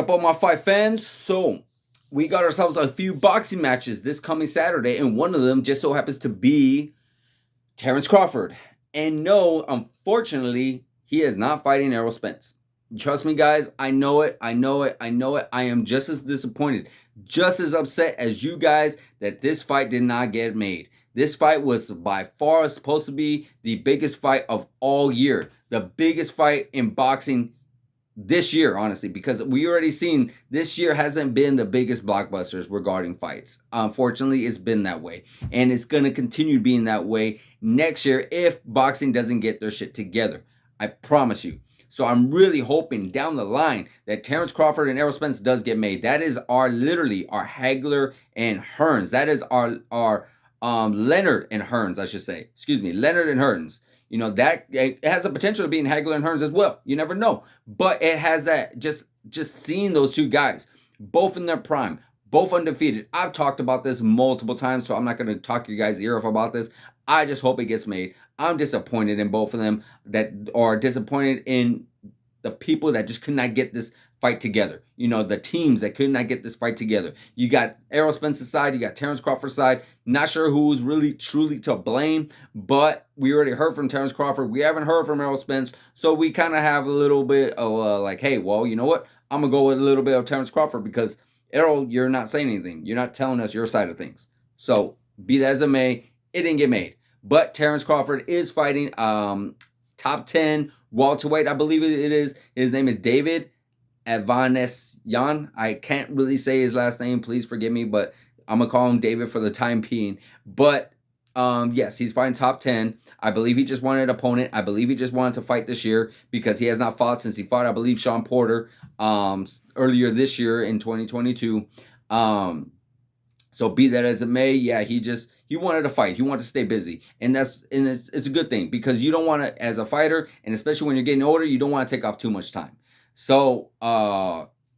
up, all my fight fans? So, we got ourselves a few boxing matches this coming Saturday, and one of them just so happens to be Terence Crawford. And no, unfortunately, he is not fighting Errol Spence. Trust me, guys, I know it. I am just as disappointed, just as upset as you guys that this fight did not get made. This fight was by far supposed to be the biggest fight of all year, the biggest fight in boxing this year, honestly, because we already seen this year hasn't been the biggest blockbusters regarding fights. Unfortunately, it's been that way, and it's going to continue being that way next year if boxing doesn't get their shit together. I promise you. So I'm really hoping down the line that Terence Crawford and Errol Spence does get made. That is literally our Hagler and Hearns. That is our Leonard and Hearns, I should say. Excuse me, Leonard and Hearns. That it has the potential of being Hagler and Hearns as well. You never know. But it has that, just seeing those two guys, both in their prime, both undefeated. I've talked about this multiple times, so I'm not going to talk your guys' ear off about this. I just hope it gets made. I'm disappointed in both of them, that are disappointed in the people that just could not get this fight together. The teams that could not get this fight together. You got Errol Spence's side, you got Terence Crawford's side. Not sure who was really truly to blame, but we already heard from Terence Crawford. We haven't heard from Errol Spence, so we kind of have a little bit of like, hey, well, you know what? I'm gonna go with a little bit of Terence Crawford because Errol, you're not saying anything. You're not telling us your side of things. So be that as it may, it didn't get made. But Terence Crawford is fighting top 10 welterweight, I believe it is. His name is David Avanesyan. I can't really say his last name. Please forgive me, but I'm going to call him David for the time being. But yes, he's fighting top 10. I believe he just wanted an opponent. I believe he just wanted to fight this year because he has not fought since he fought, I believe, Sean Porter earlier this year in 2022. So be that as it may, yeah, he wanted to fight. He wanted to stay busy, and it's a good thing because you don't want to, as a fighter, and especially when you're getting older, you don't want to take off too much time. So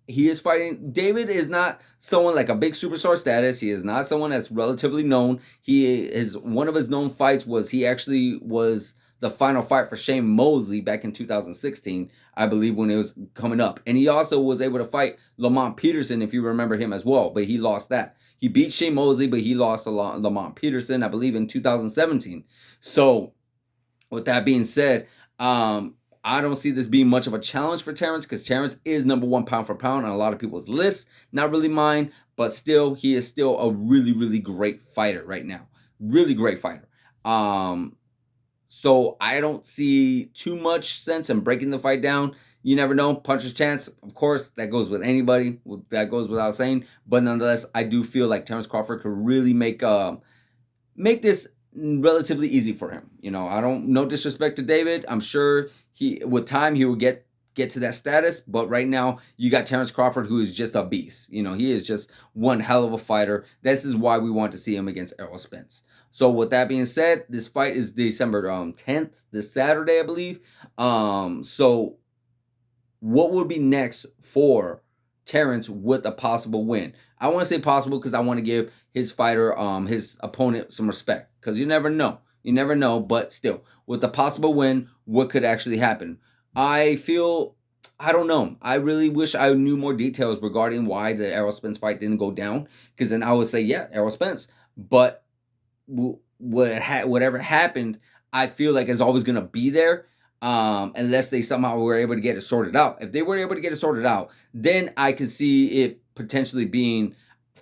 he is fighting. David is not someone like a big superstar status. He is not someone that's relatively known. One of his known fights was he actually was the final fight for Shane Mosley back in 2016, I believe, when it was coming up. And he also was able to fight Lamont Peterson, if you remember him as well, but he lost that. He beat Shane Mosley, but he lost to Lamont Peterson, I believe, in 2017. So with that being said, I don't see this being much of a challenge for Terence because Terence is number one pound for pound on a lot of people's lists. Not really mine, but still, he is still a really, really great fighter right now. Really great fighter. So I don't see too much sense in breaking the fight down. You never know. Puncher's chance, of course, that goes with anybody. That goes without saying. But nonetheless, I do feel like Terence Crawford could really make this relatively easy for him. I don't, no disrespect to David. I'm sure with time he will get to that status. But right now, you got Terence Crawford, who is just a beast. He is just one hell of a fighter. This is why we want to see him against Errol Spence. So with that being said, this fight is December 10th, this Saturday, I believe. So what would be next for Terence with a possible win? I want to say possible because I want to give his fighter, his opponent, some respect. Because you never know. You never know. But still, with a possible win, what could actually happen? I don't know. I really wish I knew more details regarding why the Errol Spence fight didn't go down. Because then I would say, yeah, Errol Spence. But whatever happened, I feel like is always going to be there. Unless they somehow were able to get it sorted out. If they were able to get it sorted out, then I could see it potentially being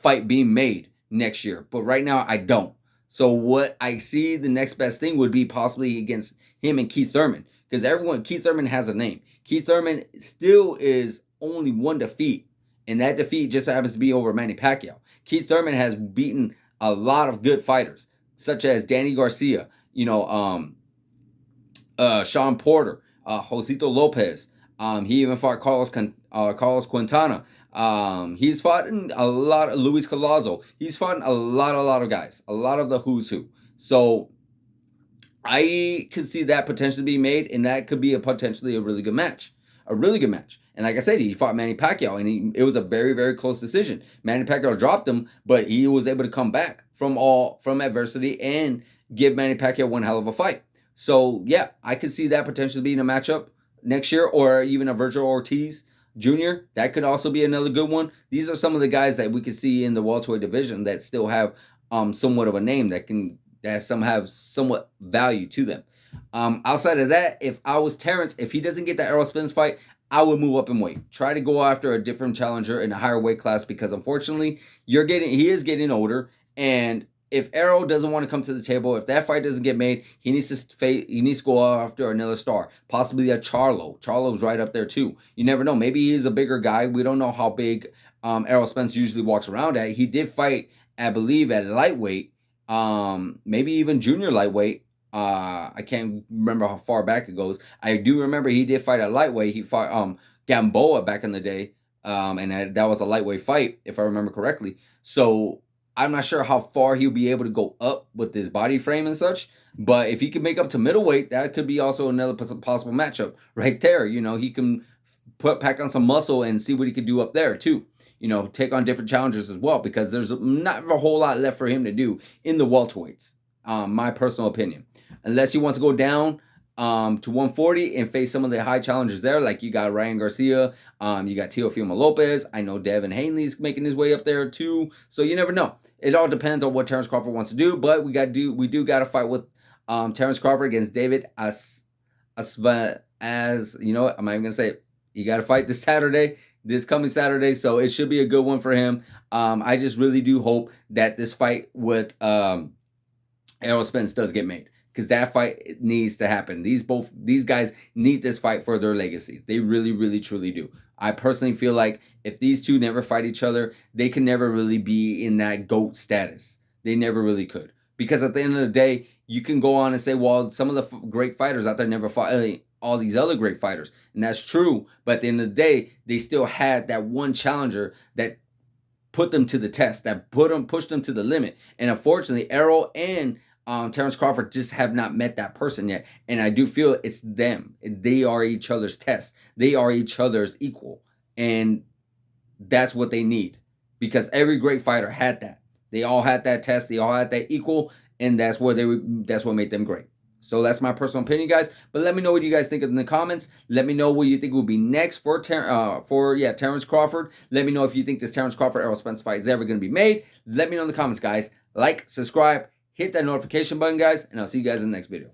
made next year. But right now, I don't. So what I see the next best thing would be possibly against him and Keith Thurman. Because Keith Thurman has a name. Keith Thurman still is only one defeat. And that defeat just happens to be over Manny Pacquiao. Keith Thurman has beaten a lot of good fighters, such as Danny Garcia, Sean Porter, Josito Lopez. He even fought Carlos Quintana. He's fought a lot of Luis Collazo. He's fought a lot of guys, a lot of the who's who. So I could see that potentially being made, and that could be potentially a really good match. And like I said, he fought Manny Pacquiao, and it was a very, very close decision. Manny Pacquiao dropped him, but he was able to come back from adversity and give Manny Pacquiao one hell of a fight. So yeah, I could see that potentially being a matchup next year, or even a Virgil Ortiz Jr., that could also be another good one. These are some of the guys that we can see in the welterweight division that still have somewhat of a name that some have somewhat value to them. Outside of that, if I was Terence, if he doesn't get that Errol Spence fight, I would move up in weight. Try to go after a different challenger in a higher weight class because unfortunately, he is getting older, and if Errol doesn't want to come to the table, if that fight doesn't get made, he needs to go after another star, possibly a Charlo. Charlo's right up there too. You never know. Maybe he's a bigger guy. We don't know how big Errol Spence usually walks around at. He did fight, I believe, at lightweight, maybe even junior lightweight. I can't remember how far back it goes. I do remember he did fight at lightweight. He fought Gamboa back in the day, and that was a lightweight fight, if I remember correctly. So I'm not sure how far he'll be able to go up with his body frame and such. But if he can make up to middleweight, that could be also another possible matchup right there. He can pack on some muscle and see what he could do up there too. Take on different challengers as well, because there's not a whole lot left for him to do in the welterweights. My personal opinion. Unless he wants to go down to 140 and face some of the high challengers there, like you got Ryan Garcia, you got Teofimo Lopez. I know Devin Haney's making his way up there too. So you never know. It all depends on what Terence Crawford wants to do. But we do got to fight with Terence Crawford against David as you know what? I'm not even gonna say it. You got to fight this coming Saturday. So it should be a good one for him. I just really do hope that this fight with Errol Spence does get made, because that fight needs to happen. These guys need this fight for their legacy. They really, really, truly do. I personally feel like if these two never fight each other, they can never really be in that GOAT status. They never really could. Because at the end of the day, you can go on and say, well, some of the great fighters out there never fought all these other great fighters. And that's true. But at the end of the day, they still had that one challenger that put them to the test, that pushed them to the limit. And unfortunately, Errol and Terence Crawford just have not met that person yet. And I do feel it's them. They are each other's test. They are each other's equal. And that's what they need. Because every great fighter had that. They all had that test. They all had that equal. And that's what made them great. So that's my personal opinion, guys. But let me know what you guys think in the comments. Let me know what you think will be next for Terence Crawford. Let me know if you think this Terence Crawford Errol Spence fight is ever going to be made. Let me know in the comments, guys. Like, subscribe, hit that notification button, guys, and I'll see you guys in the next video.